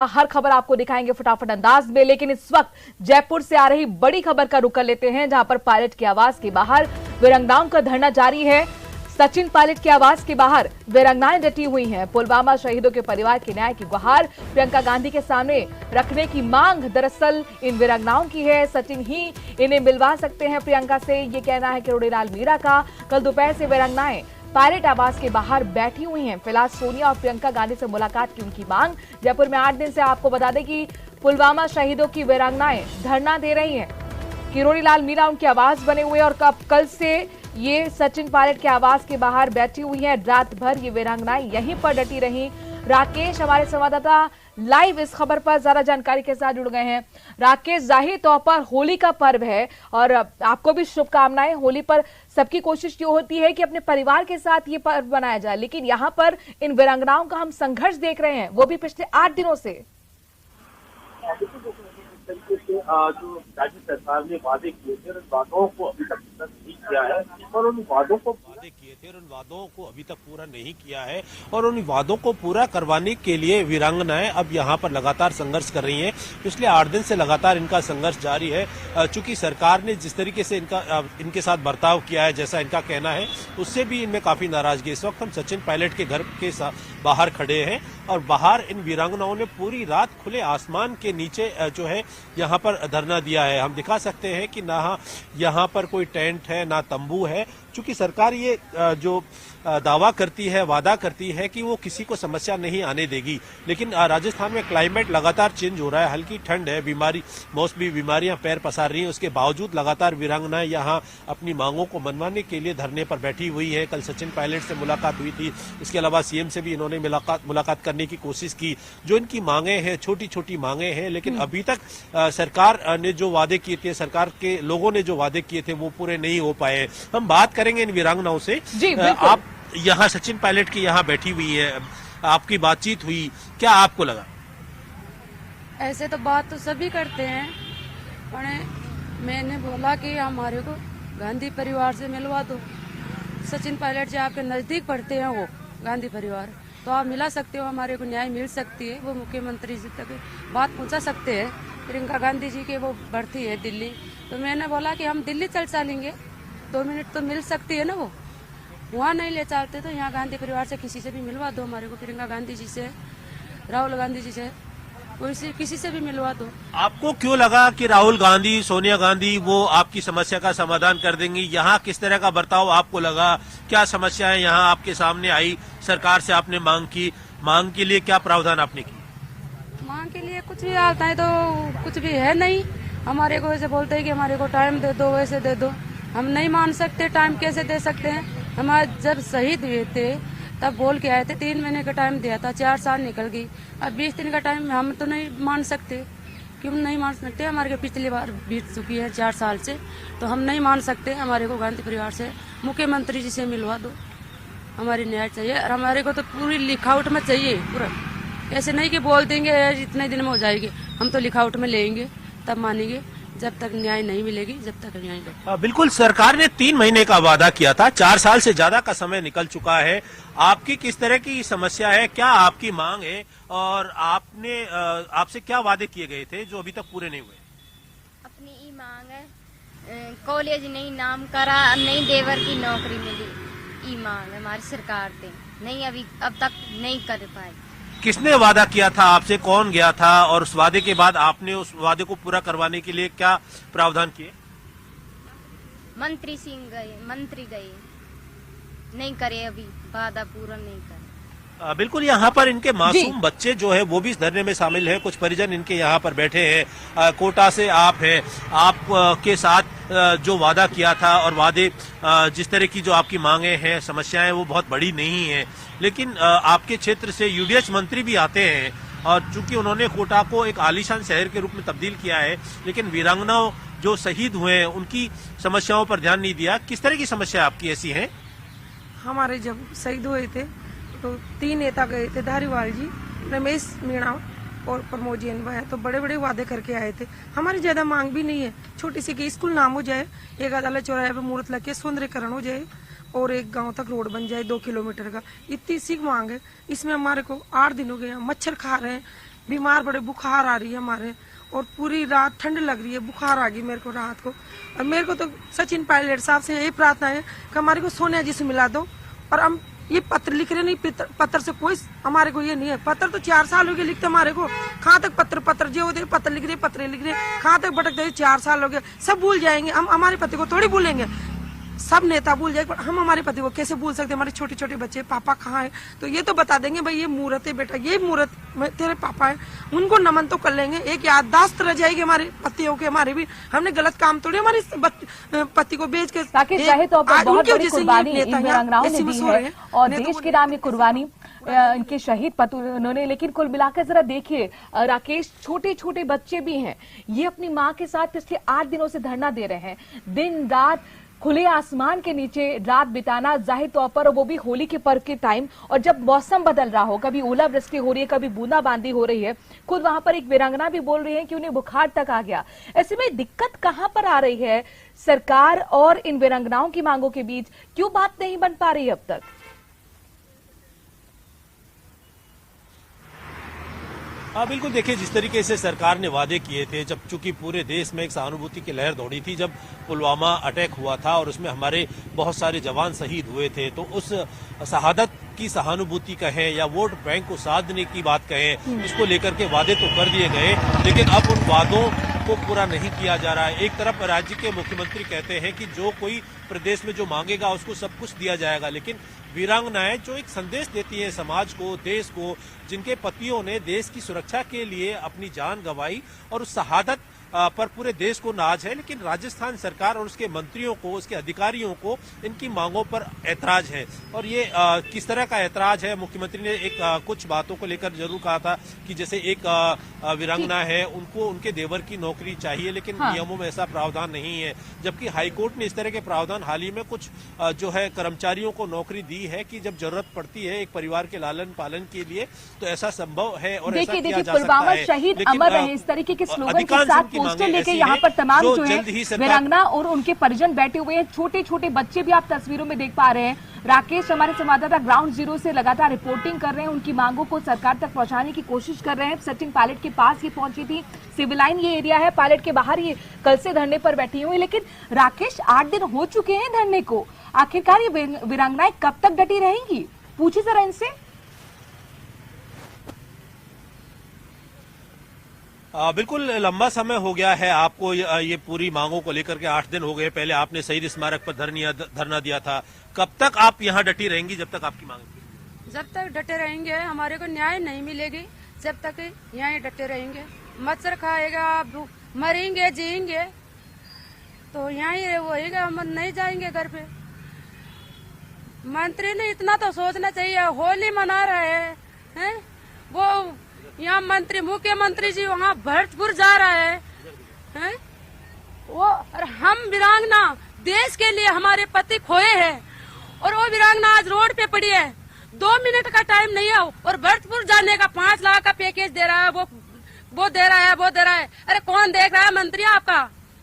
हर खबर आपको दिखाएंगे फटाफट अंदाज में, लेकिन इस वक्त जयपुर से आ रही बड़ी खबर का रुख कर लेते हैं, जहां पर पायलट की आवास के बाहर वीरांगनाओं का धरना जारी है। सचिन पायलट की आवास के बाहर वीरांगनाएं डटी हुई हैं। पुलवामा शहीदों के परिवार के न्याय की गुहार प्रियंका गांधी के सामने रखने की मांग दरअसल इन वीरांगनाओं की है। सचिन ही इन्हें मिलवा सकते हैं प्रियंका से, ये कहना है किरोड़ीलाल मीणा का। कल दोपहर से वीरांगनाएं पायलट आवास के बाहर बैठी हुई हैं। फिलहाल सोनिया और प्रियंका गांधी से मुलाकात की उनकी मांग। जयपुर में 8 दिन से आपको बता दें कि पुलवामा शहीदों की वीरांगनाएं धरना दे रही हैं। किरोड़ीलाल मीणा उनकी आवाज बने हुए और कल से ये सचिन पायलट के आवास के बाहर बैठी हुई हैं। रात भर ये वीरांगनाएं यहीं पर डटी रही। राकेश हमारे संवाददाता लाइव इस खबर पर ज्यादा जानकारी के साथ जुड़ गए हैं। राकेश, जाहिर तौर पर होली का पर्व है और आपको भी शुभकामनाएं। होली पर सबकी कोशिश ये होती है कि अपने परिवार के साथ ये पर्व मनाया जाए, लेकिन यहाँ पर इन वीरांगनाओं का हम संघर्ष देख रहे हैं, वो भी पिछले 8 दिनों से। जो राज्य सरकार ने वादे किए थे उन वादों को अभी तक पूरा नहीं किया है और उन वादों को अभी तक पूरा नहीं किया है और उन वादों को पूरा करवाने के लिए वीरांगनाएं अब यहाँ पर लगातार संघर्ष कर रही हैं। पिछले 8 दिन से लगातार इनका संघर्ष जारी है। चूंकि सरकार ने जिस तरीके से इनके साथ बर्ताव किया है, जैसा इनका कहना है, उससे भी इनमें काफी नाराजगी। इस वक्त हम सचिन पायलट के घर के बाहर खड़े हैं और बाहर इन वीरांगनाओं ने पूरी रात खुले आसमान के नीचे जो है यहाँ पर धरना दिया है। हम दिखा सकते हैं कि ना यहाँ पर कोई टेंट है ना तंबू है। चूंकि सरकार ये जो दावा करती है, वादा करती है कि वो किसी को समस्या नहीं आने देगी, लेकिन राजस्थान में क्लाइमेट लगातार चेंज हो रहा है। हल्की ठंड है, मौसमी बीमारियां पैर पसार रही हैं। उसके बावजूद लगातार वीरांगनाएं यहाँ अपनी मांगों को मनवाने के लिए धरने पर बैठी हुई है। कल सचिन पायलट से मुलाकात हुई थी, इसके अलावा सीएम से भी इन्होंने मुलाकात करने की कोशिश की। जो इनकी मांगे हैं, छोटी छोटी मांगे हैं, लेकिन अभी तक सरकार ने जो वादे किए थे, सरकार के लोगों ने जो वादे किए थे, वो पूरे नहीं हो पाए। हम बात करेंगे इन वीरांगनाओं से। आप यहाँ सचिन पायलट की यहाँ बैठी हुई है, आपकी बातचीत हुई, क्या आपको लगा? ऐसे तो बात तो सभी करते हैं, पर मैंने बोला कि हमारे को गांधी परिवार से मिलवा दो। सचिन पायलट जी आपके नजदीक पड़ते हैं, वो गांधी परिवार, तो आप मिला सकते हो, हमारे को न्याय मिल सकती है। वो मुख्यमंत्री जी तक बात पहुंचा सकते हैं। प्रियंका गांधी जी के वो बढ़ती है दिल्ली, तो मैंने बोला कि हम दिल्ली चलेंगे, 2 मिनट तो मिल सकती है ना। वो वहाँ नहीं ले चलते तो यहाँ गांधी परिवार से किसी से भी मिलवा दो हमारे को। प्रियंका गांधी जी से, राहुल गांधी जी से, किसी से भी मिलवा दो। आपको क्यों लगा कि राहुल गांधी, सोनिया गांधी वो आपकी समस्या का समाधान कर देंगी? यहाँ किस तरह का बर्ताव आपको लगा? क्या समस्याएं यहाँ आपके सामने आई? सरकार से आपने मांग की, मांग के लिए क्या प्रावधान आपने की? मांग के लिए कुछ भी आता है तो कुछ भी है नहीं। हमारे को ऐसे बोलते हैं कि हमारे को टाइम दे दो, वैसे दे दो। हम नहीं मान सकते, टाइम कैसे दे सकते हैं? हमारे जब शहीद हुए थे तब बोल के आए थे, 3 महीने का टाइम दिया था, 4 साल निकल गई। अब 20 दिन का टाइम हम तो नहीं मान सकते। क्यों नहीं मान सकते? हमारे को पिछली बार बीत चुकी है 4 साल से, तो हम नहीं मान सकते। हमारे को गांधी परिवार से, मुख्यमंत्री जी से मिलवा दो। हमारी न्याय चाहिए और हमारे को तो पूरी लिखावट में चाहिए पूरा। ऐसे नहीं कि बोल देंगे इतने दिन में हो जाएगी, हम तो लिखावट में लेंगे तब मानेंगे। जब तक न्याय नहीं मिलेगी, जब तक न्याय नहीं। बिल्कुल, सरकार ने 3 महीने का वादा किया था, 4 साल से ज्यादा का समय निकल चुका है। आपकी किस तरह की समस्या है, क्या आपकी मांग है और आपसे क्या वादे किए गए थे जो अभी तक पूरे नहीं हुए? अपनी ही मांग है, कॉलेज नहीं नाम करा, नहीं देवर की नौकरी मिली। ई मांग है हमारी सरकार से, नहीं अभी अब तक नहीं कर पाए। किसने वादा किया था आपसे, कौन गया था और उस वादे के बाद आपने उस वादे को पूरा करवाने के लिए क्या प्रावधान किए? मंत्री गए, नहीं करे, अभी वादा पूरा नहीं करे। बिल्कुल, यहाँ पर इनके मासूम बच्चे जो है वो भी इस धरने में शामिल हैं। कुछ परिजन इनके यहाँ पर बैठे हैं। कोटा से आप हैं, आप के साथ जो वादा किया था और वादे जिस तरह की जो आपकी मांगे हैं, समस्याएं, वो बहुत बड़ी नहीं है, लेकिन आपके क्षेत्र से यूडीएच मंत्री भी आते हैं और चूंकि उन्होंने कोटा को एक आलीशान शहर के रूप में तब्दील किया है, लेकिन वीरांगनाओं जो शहीद हुए हैं उनकी समस्याओं पर ध्यान नहीं दिया। किस तरह की समस्या आपकी ऐसी है? हमारे जब शहीद हुए थे तो 3 नेता गए थे, धारीवाल जी, रमेश मीणा और प्रमोद जी अनबा, तो बड़े बड़े वादे करके आए थे। हमारी ज्यादा मांग भी नहीं है, छोटी सी कि स्कूल नाम हो जाए, एक अदालत चौराहे पर मूर्त लग के सौंदर्यकरण हो जाए और एक गांव तक रोड बन जाए 2 किलोमीटर का, इतनी सी मांग है। इसमें हमारे को 8 दिन हो गए, मच्छर खा रहे हैं, बीमार पड़े, बुखार आ रही है हमारे, और पूरी रात ठंड लग रही है, बुखार आ गई मेरे को रात को। और मेरे को तो सचिन पायलट साहब से यही प्रार्थना है कि हमारे को सोनिया जी से मिला दो। और हम ये पत्र लिख रहे नहीं, पत्र से कोई हमारे को ये नहीं है। पत्र तो 4 साल हो गए लिखते हमारे को, कहाँ तक पत्र जो होते पत्र लिख रहे, कहाँ तक भटकते, 4 साल हो गए। सब भूल जाएंगे, हम हमारे पति को थोड़ी भूलेंगे, सब नेता भूल जाएंगे, पर हम हमारे पति को कैसे भूल सकते? हमारे छोटे छोटे बच्चे, पापा कहाँ है? तो ये तो बता देंगे भाई ये मूर्त है बेटा, ये मूर्त तेरे पापा है, उनको नमन तो कर लेंगे। एक याददाश्त रह जाएगी हमारे पतियों के, हमारे भी हमने गलत काम थोड़ी हमारे पति को बेच के। तो बहुत बड़ी कुर्बानी इन वीरांगनाओं ने दी है और देश के नाम ये कुर्बानी इनके शहीद पति उन्होंने। लेकिन कुल मिलाकर जरा देखिए राकेश, छोटे छोटे बच्चे भी हैं, ये अपनी माँ के साथ पिछले 8 दिनों से धरना दे रहे हैं, दिन रात खुले आसमान के नीचे रात बिताना, जाहिर तौर पर वो भी होली के पर्व के टाइम, और जब मौसम बदल रहा हो, कभी ओलावृष्टि हो रही है, कभी बूंदाबांदी हो रही है। खुद वहां पर एक वीरांगना भी बोल रही है कि उन्हें बुखार तक आ गया। ऐसे में दिक्कत कहां पर आ रही है? सरकार और इन वीरांगनाओं की मांगों के बीच क्यों बात नहीं बन पा रही अब तक? हाँ बिल्कुल, देखिए जिस तरीके से सरकार ने वादे किए थे, जब चूंकि पूरे देश में एक सहानुभूति की लहर दौड़ी थी जब पुलवामा अटैक हुआ था और उसमें हमारे बहुत सारे जवान शहीद हुए थे, तो उस शहादत की सहानुभूति कहें या वोट बैंक को साधने की बात कहें, इसको लेकर के वादे तो कर दिए गए, लेकिन अब उन वादों को पूरा नहीं किया जा रहा है। एक तरफ राज्य के मुख्यमंत्री कहते हैं कि जो कोई प्रदेश में जो मांगेगा उसको सब कुछ दिया जाएगा, लेकिन वीरांगनाएं जो एक संदेश देती हैं समाज को, देश को, जिनके पतियों ने देश की सुरक्षा के लिए अपनी जान गंवाई और उस शहादत पर पूरे देश को नाज है, लेकिन राजस्थान सरकार और उसके मंत्रियों को, उसके अधिकारियों को इनकी मांगों पर ऐतराज है। और ये किस तरह का ऐतराज है? मुख्यमंत्री ने एक कुछ बातों को लेकर जरूर कहा था कि जैसे एक वीरांगना है, उनको उनके देवर की नौकरी चाहिए, लेकिन नियमों में ऐसा प्रावधान नहीं है, जबकि हाईकोर्ट ने इस तरह के प्रावधान हाल ही में कुछ जो है कर्मचारियों को नौकरी दी है कि जब जरूरत पड़ती है एक परिवार के लालन पालन के लिए तो ऐसा संभव है और ऐसा किया जा सकता है। पुलवामा शहीद अमर रहे, इस तरीके के स्लोगन के साथ पोस्टर लेके यहाँ पर तमाम जो है वीरांगना और उनके परिजन बैठे हुए हैं, छोटे छोटे बच्चे भी आप तस्वीरों में देख पा रहे हैं। राकेश हमारे संवाददाता ग्राउंड जीरो से लगातार रिपोर्टिंग कर रहे हैं, उनकी मांगों को सरकार तक पहुंचाने की कोशिश कर रहे हैं। सचिन पायलट के पास ये पहुंची थी, सिविल लाइन ये एरिया है, पायलट के बाहर ये कल से धरने पर बैठी हुई। लेकिन राकेश 8 दिन हो चुके हैं धरने को, आखिरकार ये वीरांगनाएं कब तक डटी रहेंगी? पूछिए जरा इनसे। बिल्कुल लंबा समय हो गया है आपको ये पूरी मांगों को लेकर के। 8 दिन हो गए, पहले आपने शहीद स्मारक पर धरना दिया था। कब तक आप यहाँ डटी रहेंगी जब तक आपकी मांग? जब तक डटे रहेंगे, हमारे को न्याय नहीं मिलेगी, जब तक यहाँ डटे रहेंगे। मच्छर खाएगा, मरेंगे, जिएंगे तो यहाँ ही होएगा, हम नहीं जाएंगे घर पे। मंत्री ने इतना तो सोचना चाहिए, होली मना रहे हैं वो, यहाँ मंत्री मुख्यमंत्री जी वहाँ भरतपुर जा रहे हैं वो, और हम वीरांगना देश के लिए हमारे पति खोए हैं और वो वीरांगना आज रोड पे पड़ी है, 2 मिनट का टाइम नहीं है और भरतपुर जाने का 5 लाख का पैकेज दे रहा है, वो दे रहा है, वो दे रहा है। अरे कौन देख रहा है? मंत्री आपका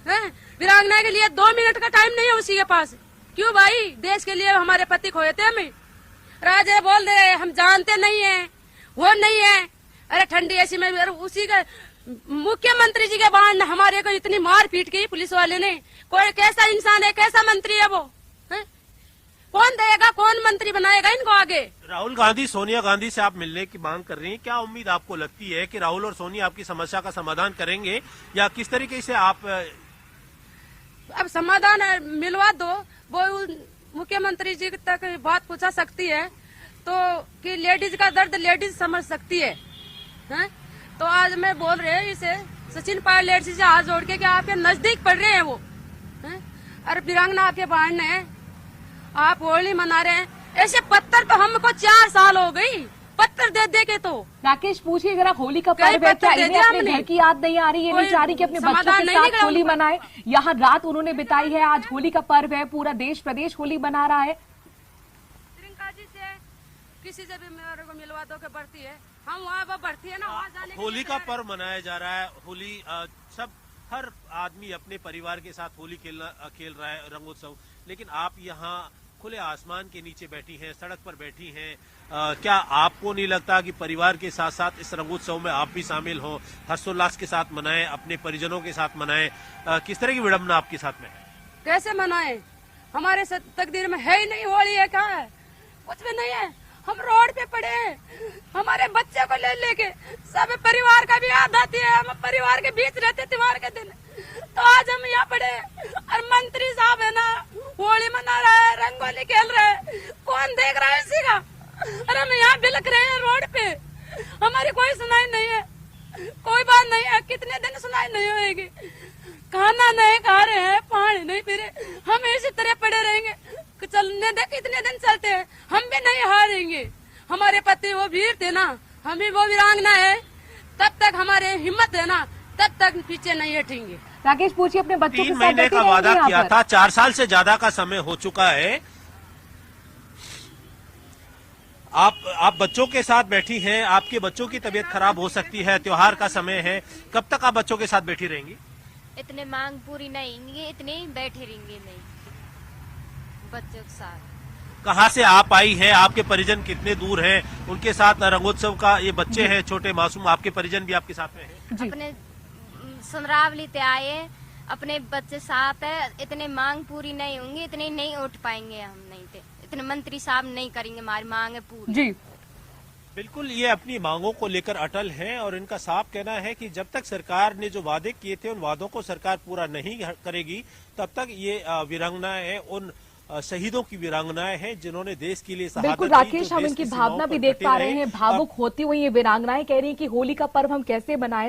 है। वीरांगना के लिए 2 मिनट का टाइम नहीं है उसी के पास। क्यों भाई? देश के लिए हमारे पति खोए थे हमें। राजे बोल रहे हैं हम जानते नहीं है, वो नहीं है। अरे ठंडी ऐसी में उसी का मुख्यमंत्री जी के बाद हमारे को इतनी मार पीट की पुलिस वाले ने। कोई कैसा इंसान है, कैसा मंत्री है वो है? कौन देगा, कौन मंत्री बनाएगा इनको आगे? राहुल गांधी, सोनिया गांधी से आप मिलने की मांग कर रही हैं, क्या उम्मीद आपको लगती है कि राहुल और सोनिया आपकी समस्या का समाधान करेंगे या किस तरीके से आप? अब समाधान मिलवा दो, वो मुख्यमंत्री जी तक बात पूछा सकती है तो कि लेडीज का दर्द लेडीज समझ सकती है। तो आज मैं बोल रहे हैं इसे सचिन पायलट जी से हाथ जोड़ के कि आपके नजदीक पड़ रहे हैं वो हैं? अरे वीरांगना आपके बहन है, आप होली मना रहे हैं। ऐसे पत्थर तो हमको 4 साल हो गई, पत्थर दे दे के। तो राकेश पूछिए जरा, होली का पर्व है, क्या इन्हें अपने घर की याद नहीं आ रही? ये नहीं चाह रही कि अपने बच्चों के साथ होली मनाए? यहाँ रात उन्होंने बिताई है, आज होली का पर्व है, पूरा देश प्रदेश होली मना रहा है। प्रियंका जी से किसी से भी मेरे को मिलवा दो के बढ़ती है, हम वहाँ बढ़ती है ना, वहाँ जाने। होली का पर्व मनाया जा रहा है, होली सब हर आदमी अपने परिवार के साथ होली खेल रहा है, रंगोत्सव, लेकिन आप यहाँ खुले आसमान के नीचे बैठी हैं, सड़क पर बैठी हैं। क्या आपको नहीं लगता कि परिवार के साथ साथ इस रंगोत्सव में आप भी शामिल हो, हर्षोल्लास के साथ मनाएं, अपने परिजनों के साथ मनाएं? किस तरह की विडंबना आपके साथ में है? कैसे मनाए? हमारे तकदीर में है ही नहीं, होली है कहाँ है? कुछ भी नहीं है। हम रोड पे पड़े हैं, हमारे बच्चे को ले लेके। सब परिवार का भी याद आती है, हम परिवार के बीच रहते त्योहार के दिन, तो आज हम यहाँ पड़े। और मंत्री साहब है ना, होली मना रहा है, रंगोली खेल रहा है, कौन देख रहा है इसी का? और हम यहाँ बिलख रहे हैं रोड पे, हमारी कोई सुनाई नहीं है, कोई बात नहीं है। कितने दिन सुनाई नहीं होगी? खाना नहीं खा रहे हैं, पानी नहीं पी रहे, हम इसी तरह पड़े रहेंगे। चलने दे, कितने दिन चलते हैं, हम भी नहीं हारेंगे। हमारे पति वो वीर थे ना, हम भी वो वीरांगना है। तब तक हमारे हिम्मत है ना, तब तक पीछे नहीं हटेंगे। राकेश पूछिए अपने बच्चों के 3 साथ महीने बैठे का रहेंगे वादा यहाँ किया पर? था, 4 साल से ज्यादा का समय हो चुका है। आप बच्चों के साथ बैठी हैं, आपके बच्चों की तबीयत खराब हो सकती है, त्योहार का समय है, कब तक आप बच्चों के साथ बैठी रहेंगी? इतने मांग पूरी नहीं होंगी, इतने ही बैठे रहेंगे नहीं बच्चों के साथ। कहाँ से आप आई हैं? आपके परिजन कितने दूर हैं? उनके साथ रंगोत्सव का ये बच्चे हैं छोटे मासूम, आपके परिजन भी आपके साथ में हैं? जी। अपने सुनरावली ते आए, अपने बच्चे साथ है, इतने मांग पूरी नहीं होंगी, इतने नहीं उठ पाएंगे हम, नहीं थे इतने मंत्री साहब नहीं करेंगे हमारी मांग पूरी। जी बिल्कुल, ये अपनी मांगों को लेकर अटल हैं और इनका साफ कहना है कि जब तक सरकार ने जो वादे किए थे उन वादों को सरकार पूरा नहीं करेगी, तब तक ये वीरांगनाएं उन शहीदों की वीरांगनाएं हैं जिन्होंने देश के लिए शहादत बिल्कुल दी, राकेश, जो हम देश इनकी की सीमाओं भावना भी पर देख डटे पा रहे। रहे हैं, भावुक होती हुई ये वीरांगनाएं कह रही हैं कि होली का पर्व हम कैसे मनाएं,